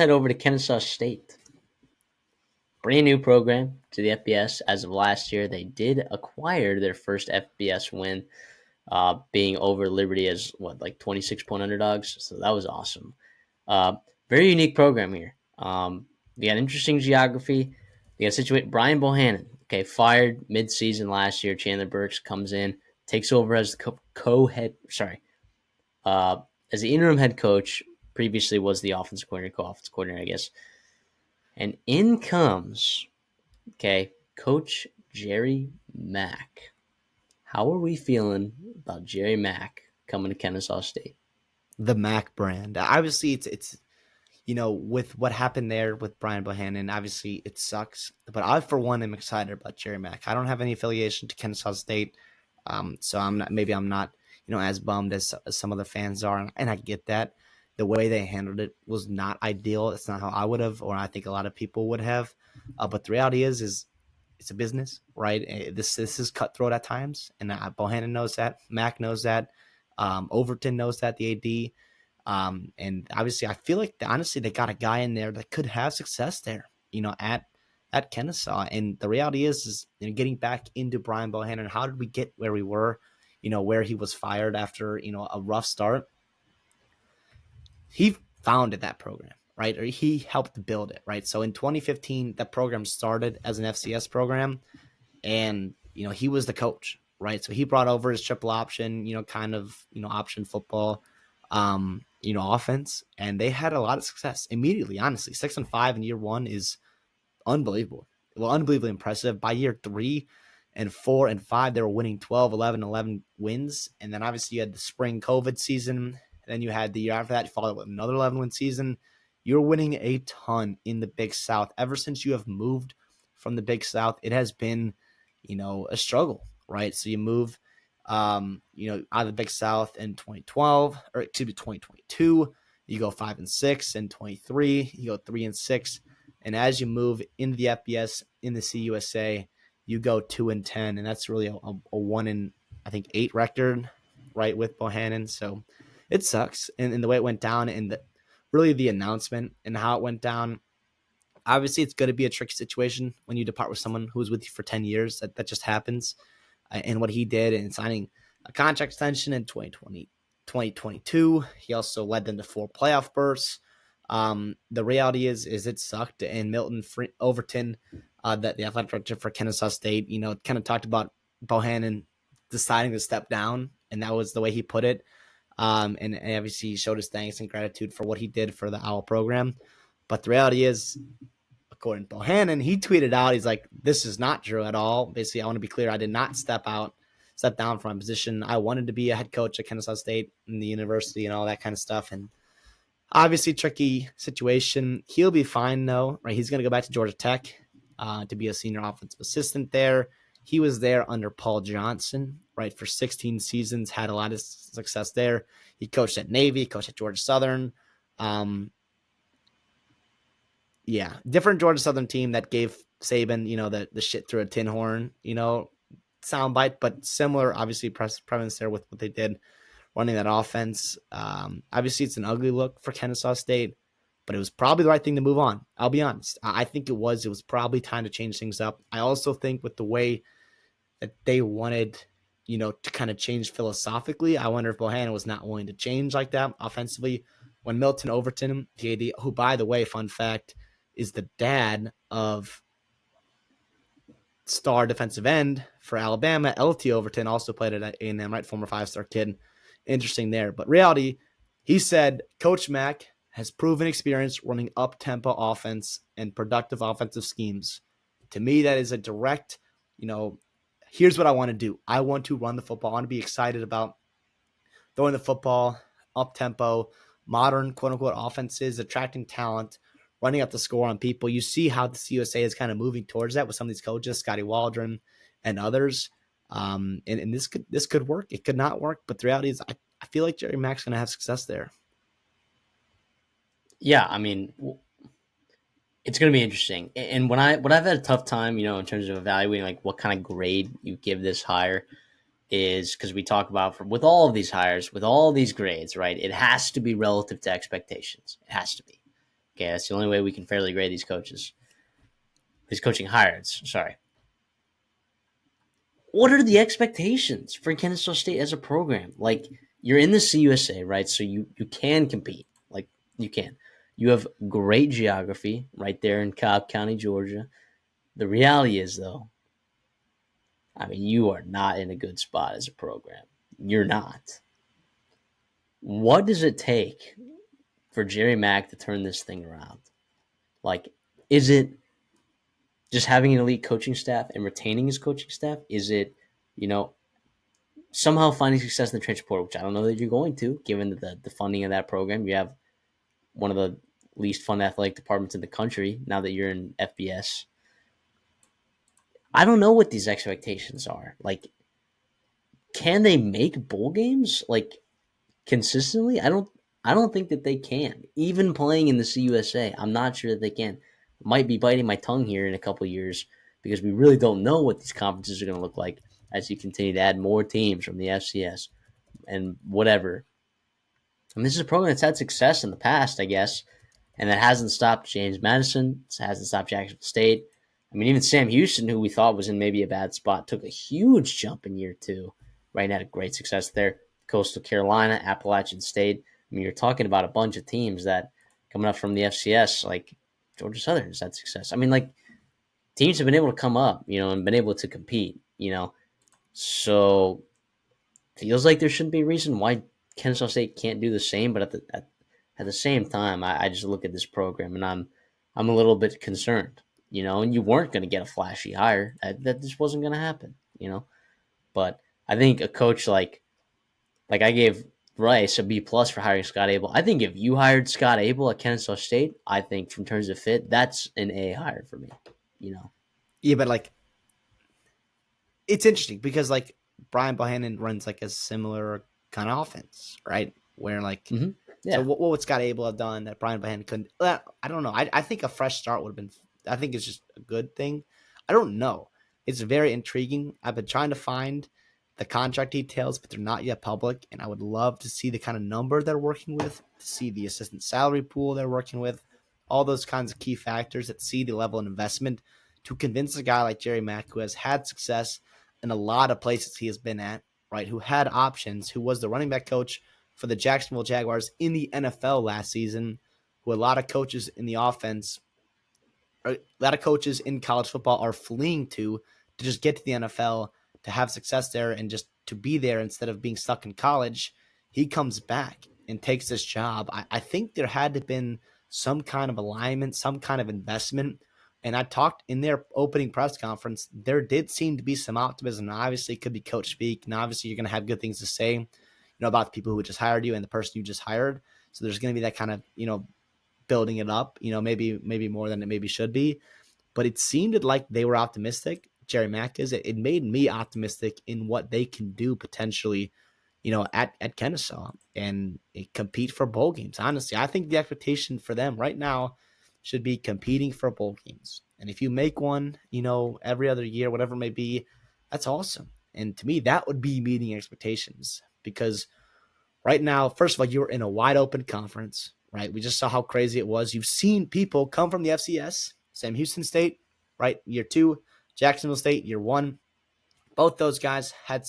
Head over to Kennesaw State. Brand new program to the FBS as of last year. They did acquire their first FBS win, being over Liberty as like 26-point underdogs. So that was awesome. Uh, Very unique program here. They got interesting geography. They got situated. Brian Bohannon, okay, fired mid-season last year. Chandler Burks comes in, takes over as the co-head. Uh, as the interim head coach. Previously was the offensive coordinator, co-offensive coordinator, I guess. And in comes, okay, Coach Jerry Mack. How are we feeling about Jerry Mack coming to Kennesaw State? The Mac brand. Obviously, it's with what happened there with Brian Bohannon, obviously it sucks. But I, for one, am excited about Jerry Mack. I don't have any affiliation to Kennesaw State, so I'm not as bummed as some other fans are, and I get that. The way they handled it was not ideal. It's not how I would have, or I think a lot of people would have. But the reality is it's a business, right? This is cutthroat at times, and Bohannon knows that. Mack knows that. Overton knows that. The AD. And obviously, I feel like honestly they got a guy in there that could have success there, at Kennesaw. And the reality is getting back into Brian Bohannon. How did we get where we were? Where he was fired after a rough start. He founded that program, right? Or he helped build it, right? So in 2015, that program started as an FCS program, and he was the coach, right? So he brought over his triple option, kind of option football, offense, and they had a lot of success immediately. Honestly, 6-5 in year one is unbelievable. Well, unbelievably impressive. By year 3 and 4 and 5, they were winning 12, 11, 11 wins, and then obviously you had the spring COVID season. And then you had the year after that, followed with another 11-win season. You're winning a ton in the Big South. Ever since you have moved from the Big South, it has been, a struggle, right? So you move, out of the Big South in 2012, or excuse me, 2022. You go 5-6 in 23. You go 3-6, and as you move into the FBS in the CUSA, you go 2-10, and that's really a 1-8 record, right, with Bohannon. So it sucks, and the way it went down, and really the announcement and how it went down. Obviously, it's going to be a tricky situation when you depart with someone who was with you for 10 years. That just happens. And what he did in signing a contract extension in 2022, he also led them to 4 playoff berths. The reality is it sucked. And Milton Overton, that the athletic director for Kennesaw State, kind of talked about Bohannon deciding to step down, and that was the way he put it. And obviously he showed his thanks and gratitude for what he did for the OWL program. But the reality is, according to Bohannon, he tweeted out, he's like, this is not true at all. Basically, I want to be clear, I did not step down from my position. I wanted to be a head coach at Kennesaw State and the university and all that kind of stuff. And obviously, tricky situation. He'll be fine, though, right? He's going to go back to Georgia Tech to be a senior offensive assistant there. He was there under Paul Johnson, right, for 16 seasons, had a lot of success there. He coached at Navy, coached at Georgia Southern. Different Georgia Southern team that gave Saban, the shit through a tin horn, soundbite, but similar, obviously, prevalence there with what they did running that offense. Obviously, it's an ugly look for Kennesaw State, but it was probably the right thing to move on. I'll be honest. I think it was probably time to change things up. I also think with the way that they wanted, to kind of change philosophically, I wonder if Bohannon was not willing to change like that offensively. When Milton Overton, the AD, who, by the way, fun fact, is the dad of star defensive end for Alabama, LT Overton, also played at A&M, right? Former 5-star kid. Interesting there. But reality, he said Coach Mack has proven experience running up-tempo offense and productive offensive schemes. To me, that is a direct, here's what I want to do. I want to run the football. I want to be excited about throwing the football, up-tempo, modern, quote-unquote, offenses, attracting talent, running up the score on people. You see how the CUSA is kind of moving towards that with some of these coaches, Scotty Waldron and others. And this could work. It could not work. But the reality is I feel like Jerry Mack's going to have success there. Yeah, I mean, it's going to be interesting. And when I've had a tough time, in terms of evaluating like what kind of grade you give this hire, is because we talk about with all of these hires, with all these grades, right? It has to be relative to expectations. It has to be. Okay, that's the only way we can fairly grade these coaching hires. Sorry. What are the expectations for Kennesaw State as a program? Like, you're in the CUSA, right? So you can compete. Like, you can. You have great geography right there in Cobb County, Georgia. The reality is, though, I mean, you are not in a good spot as a program. You're not. What does it take for Jerry Mack to turn this thing around? Like, is it just having an elite coaching staff and retaining his coaching staff? Is it, you know, somehow finding success in the transfer portal, which I don't know that you're going to, given the funding of that program? You have one of the least fun athletic departments in the country now that you're in FBS. I don't know what these expectations are. Like, can they make bowl games like consistently? I don't think that they can. Even playing in the CUSA, I'm not sure that they can. Might be biting my tongue here in a couple of years because we really don't know what these conferences are going to look like as you continue to add more teams from the FCS and whatever. And this is a program that's had success in the past, I guess, and that hasn't stopped James Madison. It hasn't stopped Jacksonville State. I mean, even Sam Houston, who we thought was in maybe a bad spot, took a huge jump in year two, right? And had a great success there. Coastal Carolina, Appalachian State. I mean, you're talking about a bunch of teams that coming up from the FCS, like Georgia Southern has had success. I mean, like teams have been able to come up, and been able to compete. So feels like there shouldn't be a reason why Kennesaw State can't do the same. But at the same time, I just look at this program and I'm a little bit concerned. And you weren't going to get a flashy hire. That just wasn't going to happen. But I think a coach like I gave Rice a B plus for hiring Scott Abel. I think if you hired Scott Abel at Kennesaw State, I think from terms of fit, that's an A hire for me. Yeah, but like it's interesting because like Brian Bohannon runs like a similar kind of offense, right? Where like Mm-hmm. so Yeah. what would Scott Abel have done that Brian Bohannon couldn't? I don't know. I think a fresh start would have been. I think it's just a good thing. I don't know. It's very intriguing. I've been trying to find the contract details, but they're not yet public. And I would love to see the kind of number they're working with, to see the assistant salary pool they're working with, all those kinds of key factors that see the level of investment to convince a guy like Jerry Mack, who has had success in a lot of places he has been at, right? Who had options, who was the running back coach for the Jacksonville Jaguars in the NFL last season, who a lot of coaches in the offense, a lot of coaches in college football are fleeing to just get to the NFL, to have success there and just to be there instead of being stuck in college. He comes back and takes this job. I think there had to have been some kind of alignment, some kind of investment. And I talked in their opening press conference, there did seem to be some optimism. Now, obviously, it could be coach speak. And obviously, you're going to have good things to say, about the people who just hired you and the person you just hired. So there's going to be that kind of, building it up, maybe more than it maybe should be. But it seemed like they were optimistic. Jerry Mack is. It made me optimistic in what they can do potentially, at Kennesaw and compete for bowl games. Honestly, I think the expectation for them right now should be competing for bowl games. And if you make one, every other year, whatever it may be, that's awesome. And to me, that would be meeting expectations because right now, first of all, you're in a wide open conference, right? We just saw how crazy it was. You've seen people come from the FCS, Sam Houston State, right? Year two, Jacksonville State, year one. Both those guys had,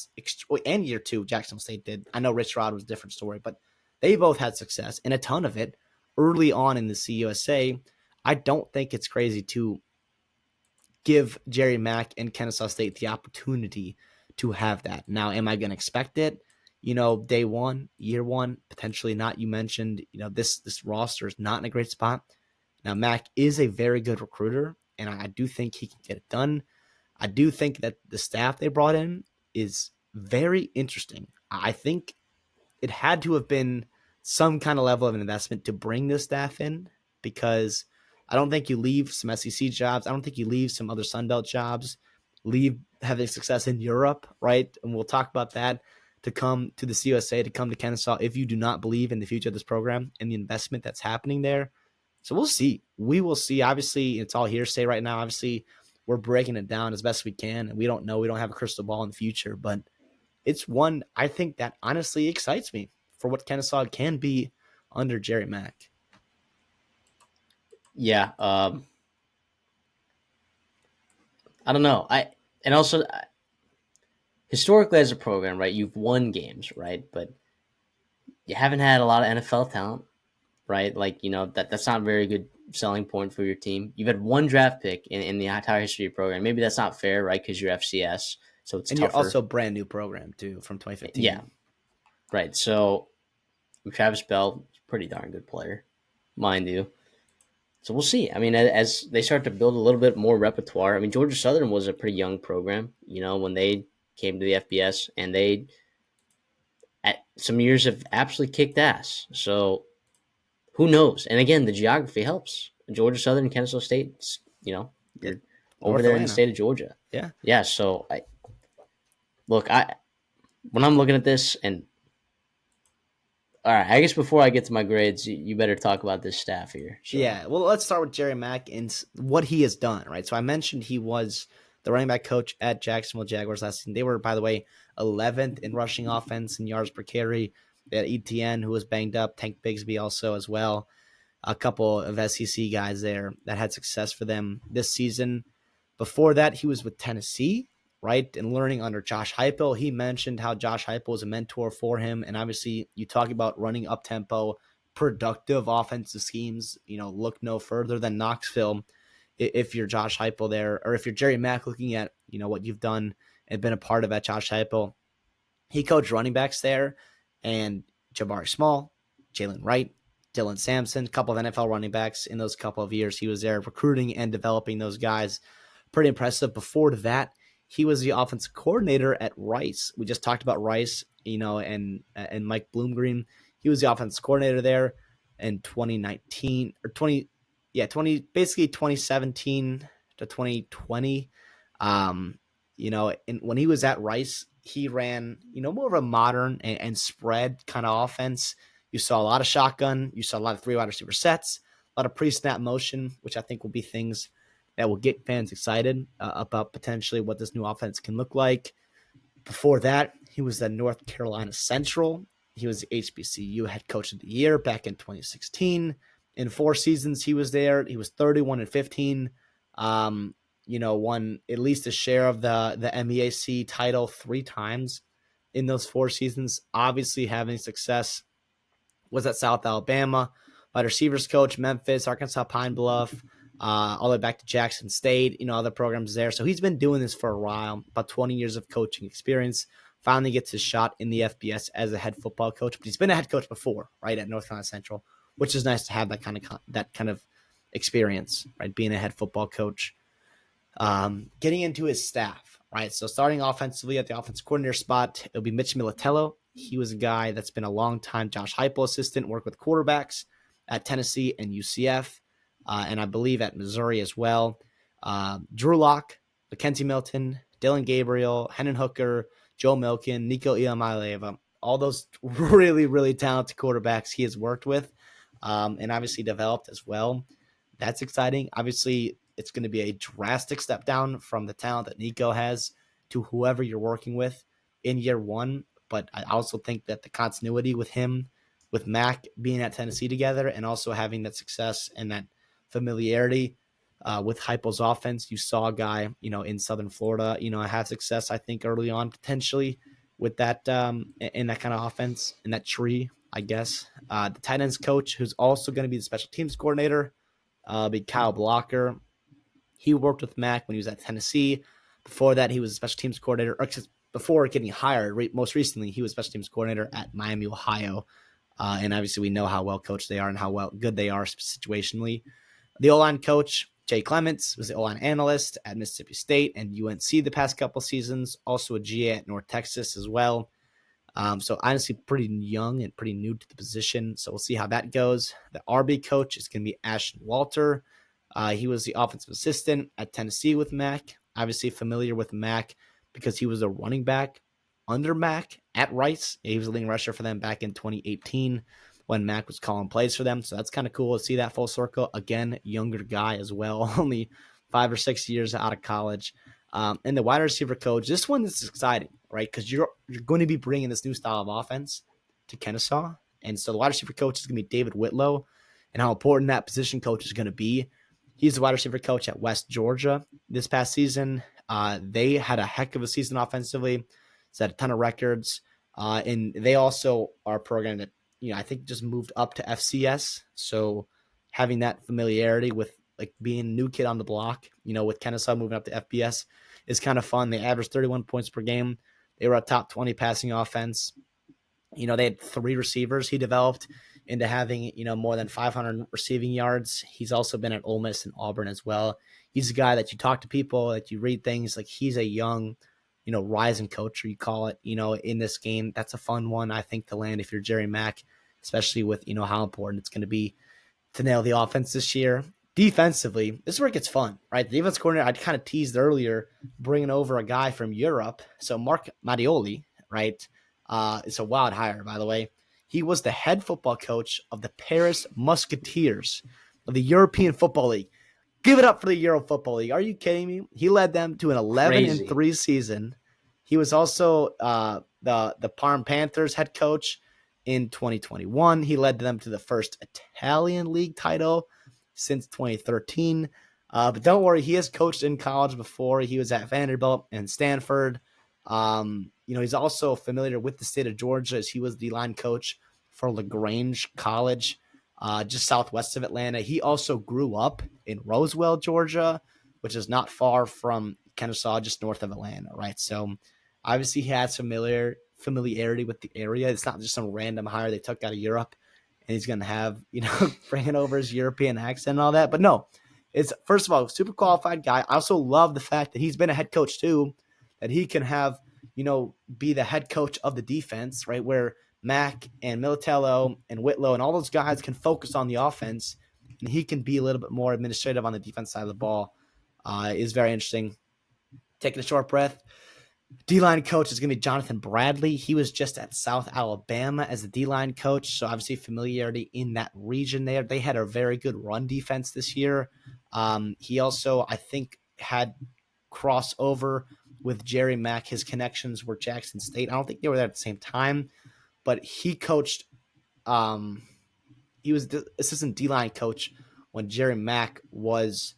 and year two, Jacksonville State did. I know Rich Rod was a different story, but they both had success and a ton of it early on in the CUSA. I don't think it's crazy to give Jerry Mack and Kennesaw State the opportunity to have that. Now, am I going to expect it? Day one, year one, potentially not. You mentioned, this roster is not in a great spot. Now, Mack is a very good recruiter, and I do think he can get it done. I do think that the staff they brought in is very interesting. I think it had to have been some kind of level of investment to bring this staff in because I don't think you leave some SEC jobs. I don't think you leave some other Sunbelt jobs, leave having success in Europe, right? And we'll talk about that to come to the CUSA, to come to Kennesaw if you do not believe in the future of this program and the investment that's happening there. So we'll see. We will see. Obviously, it's all hearsay right now. Obviously, we're breaking it down as best we can, and we don't know. We don't have a crystal ball in the future, but it's one I think that honestly excites me for what Kennesaw can be under Jerry Mack. Yeah. I don't know. And also historically as a program, right? You've won games, right? But you haven't had a lot of NFL talent, right? Like that's not a very good selling point for your team. You've had one draft pick in the entire history of your program. Maybe that's not fair, right? Because you're FCS, so it's And you're tougher. also a brand new program too from Yeah, 2015. right. So Travis Bell, pretty darn good player, mind you. So we'll see. I mean, as they start to build a little bit more repertoire. I mean, Georgia Southern was a pretty young program, when they came to the FBS, and they at some years have absolutely kicked ass. So who knows? And again, the geography helps. Georgia Southern, Kennesaw State, Yeah, you're over North there in the Atlanta. state of Georgia. Yeah. Yeah. So I when I'm looking at this, and all right, I guess before I get to my grades, you better talk about this staff here. So Yeah, well, let's start with Jerry Mack and what he has done, right? So I mentioned he was the running back coach at Jacksonville Jaguars last season. They were, by the way, 11th in rushing offense and yards per carry. They had ETN, who was banged up, Tank Bigsby also as well. A couple of SEC guys there that had success for them this season. Before that, he was with Tennessee, right? And learning under Josh Heupel. He mentioned how Josh Heupel was a mentor for him. And obviously, you talk about running up tempo, productive offensive schemes, look no further than Knoxville. If you're Josh Heupel there, or if you're Jerry Mack looking at, what you've done and been a part of at Josh Heupel, he coached running backs there, and Jabari Small, Jalen Wright, Dylan Sampson, a couple of NFL running backs in those couple of years. He was there recruiting and developing those guys. Pretty impressive. Before that, he was the offensive coordinator at Rice. We just talked about Rice, and Mike Bloomgreen. He was the offensive coordinator there in 2019 or 2017 to 2020. And when he was at Rice, he ran, more of a modern and spread kind of offense. You saw a lot of shotgun. You saw a lot of three wide receiver sets, a lot of pre-snap motion, which I think will be things that will get fans excited about potentially what this new offense can look like. Before that, he was at North Carolina Central. He was the HBCU head coach of the year back in 2016. In 4 seasons he was there, he was 31-15. Won at least a share of the MEAC title 3 times in those 4 seasons. Obviously having success was at South Alabama, wide receivers coach, Memphis, Arkansas Pine Bluff, all the way back to Jackson State, other programs there. So he's been doing this for a while, about 20 years of coaching experience. Finally gets his shot in the FBS as a head football coach, but he's been a head coach before, right, at North Carolina Central, which is nice to have that kind of experience, right, being a head football coach. Getting into his staff, right? So starting offensively at the offensive coordinator spot, it'll be Mitch Militello. He was a guy that's been a long time Josh Heupel assistant, worked with quarterbacks at Tennessee and UCF, and I believe at Missouri as well. Drew Lock, Mackenzie Milton, Dylan Gabriel, Hennon Hooker, Joe Milken, Nico Iamaleava, all those really, really talented quarterbacks he has worked with and obviously developed as well. That's exciting. Obviously, it's going to be a drastic step down from the talent that Nico has to whoever you're working with in year one. But I also think that the continuity with him, with Mac being at Tennessee together, and also having that success and that familiarity with Heupel's offense, you saw a guy, in Southern Florida, have success, I think, early on potentially with that in that kind of offense, in that tree, I guess. The tight ends coach, who's also going to be the special teams coordinator, be Kyle Blocker. He worked with Mac when he was at Tennessee. Before that, he was a special teams coordinator. Or before getting hired, most recently, he was special teams coordinator at Miami, Ohio. And obviously, we know how well coached they are and how good they are situationally. The O-line coach, Jay Clements, was the O-line analyst at Mississippi State and UNC the past couple seasons. Also a GA at North Texas as well. So honestly, pretty young and pretty new to the position. So we'll see how that goes. The RB coach is going to be Ashton Walter. He was the offensive assistant at Tennessee with Mac. Obviously familiar with Mac because he was a running back under Mac at Rice. He was a leading rusher for them back in 2018 when Mac was calling plays for them. So that's kind of cool to see that full circle. Again, younger guy as well, only 5 or 6 years out of college. And the wide receiver coach, this one is exciting, right? Because you're going to be bringing this new style of offense to Kennesaw. And so the wide receiver coach is going to be David Whitlow. and how important that position coach is going to be. He's the wide receiver coach at West Georgia this past season. They had a heck of a season offensively, set a ton of records, and they also are a program that I think just moved up to FCS. So having that familiarity with like being a new kid on the block, with Kennesaw moving up to FBS is kind of fun. They averaged 31 points per game. They were a top 20 passing offense. They had 3 receivers he developed into having, more than 500 receiving yards. He's also been at Ole Miss and Auburn as well. He's a guy that you talk to people, that you read things, like he's a young, rising coach, or you call it, in this game. That's a fun one, I think, to land if you're Jerry Mack, especially with, how important it's going to be to nail the offense this year. Defensively, this is where it gets fun, right? The defense coordinator, I kind of teased earlier, bringing over a guy from Europe. So Mark Mattioli, right? It's a wild hire, by the way. He was the head football coach of the Paris Musketeers of the European Football League. Give it up for the Euro Football League. Are you kidding me? He led them to an 11-3 season. He was also the Parm Panthers head coach in 2021. He led them to the first Italian league title since 2013. But don't worry, he has coached in college before. He was at Vanderbilt and Stanford. He's also familiar with the state of Georgia, as he was the line coach for LaGrange College, just southwest of Atlanta. He also grew up in Roswell, Georgia, which is not far from Kennesaw, just north of Atlanta, right? So obviously he has familiarity with the area. It's not just some random hire they took out of Europe and he's going to have, bringing over his European accent and all that. But no, it's, first of all, a super qualified guy. I also love the fact that he's been a head coach too, that he can have, be the head coach of the defense, right? Where Mack and Militello and Whitlow and all those guys can focus on the offense, and he can be a little bit more administrative on the defense side of the ball. Is very interesting. Taking a short breath. D-line coach is going to be Jonathan Bradley. He was just at South Alabama as the D-line coach, so obviously familiarity in that region there. They had a very good run defense this year. He also, I think, had crossover with Jerry Mack. His connections were Jackson State. I don't think they were there at the same time, but he coached he was the assistant D-line coach when Jerry Mack was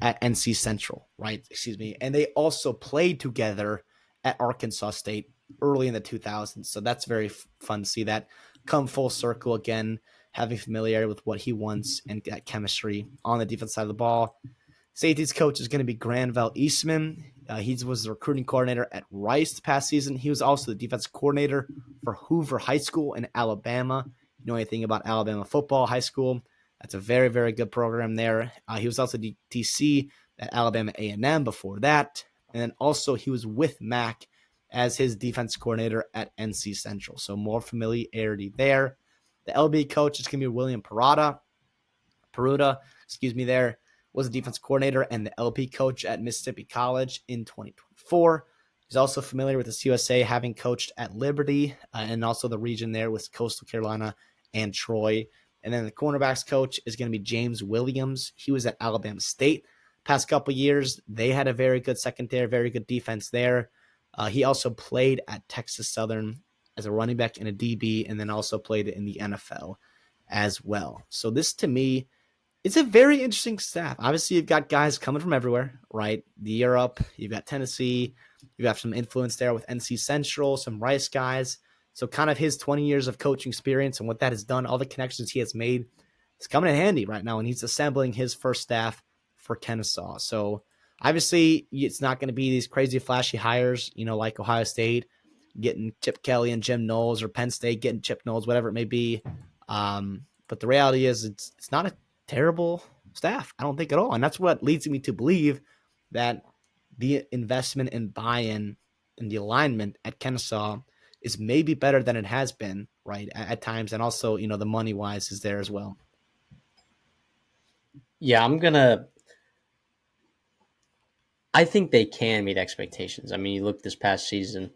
at NC Central, right? Excuse me. And they also played together at Arkansas State early in the 2000s. So that's very fun to see that come full circle again, having familiarity with what he wants and that chemistry on the defense side of the ball. Safeties coach is going to be Granville Eastman. He was the recruiting coordinator at Rice the past season. He was also the defense coordinator for Hoover High School in Alabama. You know anything about Alabama football, high school? That's a very, very good program there. He was also DC at Alabama A&M before that. And then also he was with Mack as his defense coordinator at NC Central. So more familiarity there. The LB coach is going to be William Peruta, there, was the defense coordinator and the LP coach at Mississippi College in 2024. He's also familiar with the CUSA, having coached at Liberty and also the region there with Coastal Carolina and Troy. And then the cornerbacks coach is going to be James Williams. He was at Alabama State past couple years. They had a very good secondary, very good defense there. He also played at Texas Southern as a running back and a DB, and then also played in the NFL as well. So this, to me, it's a very interesting staff. Obviously, you've got guys coming from everywhere, right? The Europe, you've got Tennessee, you've got some influence there with NC Central, some Rice guys. So kind of his 20 years of coaching experience and what that has done, all the connections he has made, is coming in handy right now, and he's assembling his first staff for Kennesaw. So obviously, it's not going to be these crazy flashy hires, like Ohio State getting Chip Kelly and Jim Knowles, or Penn State getting Chip Knowles, whatever it may be. But the reality is it's not a terrible staff, I don't think, at all. And that's what leads me to believe that the investment and buy-in and the alignment at Kennesaw is maybe better than it has been, right, at times. And also, the money-wise is there as well. Yeah, I think they can meet expectations. I mean, you look this past season,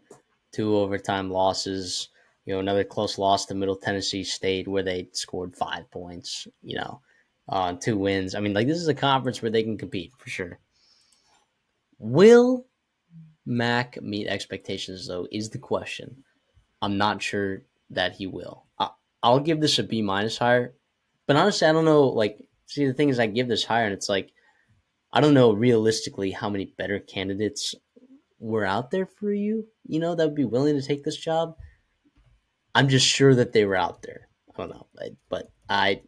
2 overtime losses, another close loss to Middle Tennessee State where they scored 5 points, 2 wins. I mean, this is a conference where they can compete for sure. Will Mack meet expectations, though, is the question. I'm not sure that he will. I'll give this a B minus hire. But honestly, I don't know. Like, see, the thing is, I give this hire, and it's like I don't know realistically how many better candidates were out there for you. You know, that would be willing to take this job. I'm just sure that they were out there. I don't know, but I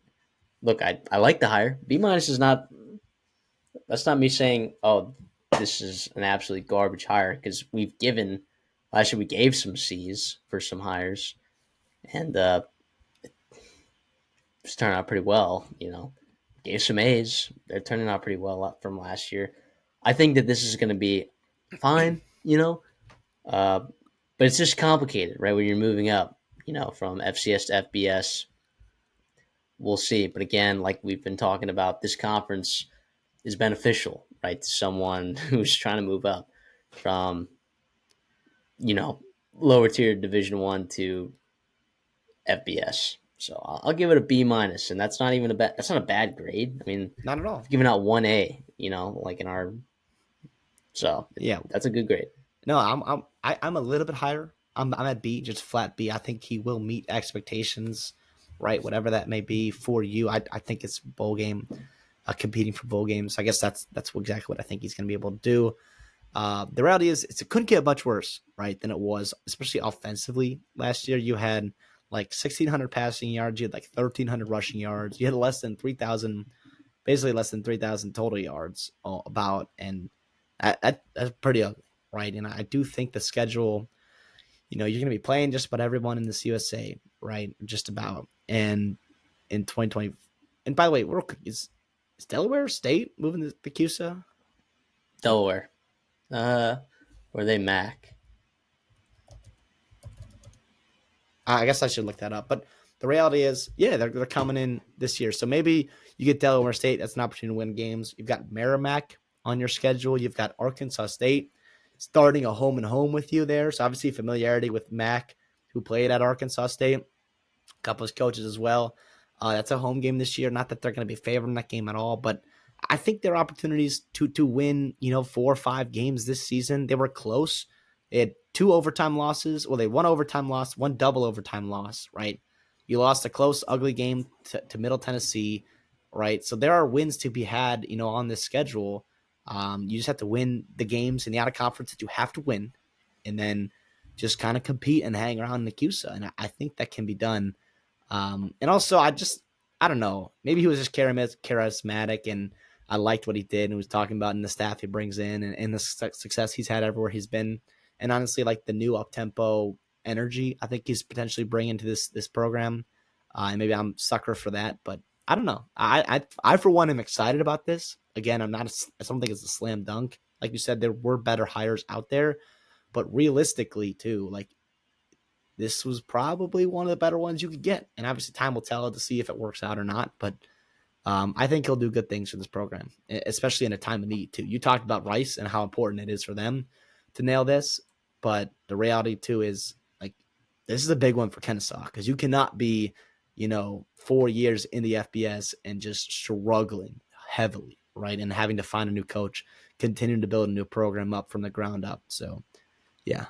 look. I like the hire. B minus is not. That's not me saying, oh, this is an absolute garbage hire because we've given. Actually, we gave some C's for some hires, and it's turned out pretty well. You know, gave some A's. They're turning out pretty well from last year. I think that this is going to be fine. You know, uh, but it's just complicated, right? When you're moving up, you know, from FCS to FBS, we'll see. But again, like we've been talking about, this conference is beneficial, right, to someone who's trying to move up from, you know, lower tier Division 1 to FBS. So I'll give it a B minus, and that's not even a bad. That's not a bad grade. I mean, Not at I've all. given out 1A, you know, like in our. So Yeah. that's a good grade. No, I'm a little bit higher. I'm at B, just flat B. I think he will meet expectations, right? Whatever that may be for you. I think it's bowl game, competing for bowl games. I guess that's exactly what I think he's going to be able to do. The reality is, it couldn't get much worse, right, than it was, especially offensively. Last year, you had like 1,600 passing yards, you had like 1,300 rushing yards, you had less than 3,000, basically less than 3,000 total yards about, and that's pretty ugly, right? And I do think the schedule, you're going to be playing just about everyone in this USA, right? Just about, and in 2020, and by the way, is Delaware State moving the CUSA? Delaware. Uh, or they Mac. I guess I should look that up. But the reality is, yeah, they're coming in this year. So maybe you get Delaware State. That's an opportunity to win games. You've got Merrimack on your schedule. You've got Arkansas State starting a home and home with you there. So obviously familiarity with Mack, who played at Arkansas State, a couple of coaches as well. That's a home game this year. Not that they're going to be favoring that game at all, but I think there are opportunities to win, 4 or 5 games this season. They were close. They had 2 overtime losses. Well, they one overtime loss, one double overtime loss, right? You lost a close, ugly game to Middle Tennessee, right? So there are wins to be had, on this schedule. You just have to win the games in the out of conference that you have to win, and then just kind of compete and hang around in the CUSA. And I think that can be done. And also, I don't know, maybe he was just charismatic, and I liked what he did and was talking about in the staff he brings in, and the success he's had everywhere he's been. And honestly, like the new up tempo energy, I think he's potentially bringing to this program. And maybe I'm a sucker for that, but I don't know. I for one am excited about this. Again, I don't think it's a slam dunk. Like you said, there were better hires out there, but realistically too, like this was probably one of the better ones you could get. And obviously, time will tell to see if it works out or not. But I think he'll do good things for this program, especially in a time of need, too. You talked about Rice and how important it is for them to nail this. But the reality, too, is like this is a big one for Kennesaw because you cannot be, 4 years in the FBS and just struggling heavily, right? And having to find a new coach, continuing to build a new program up from the ground up. So, yeah.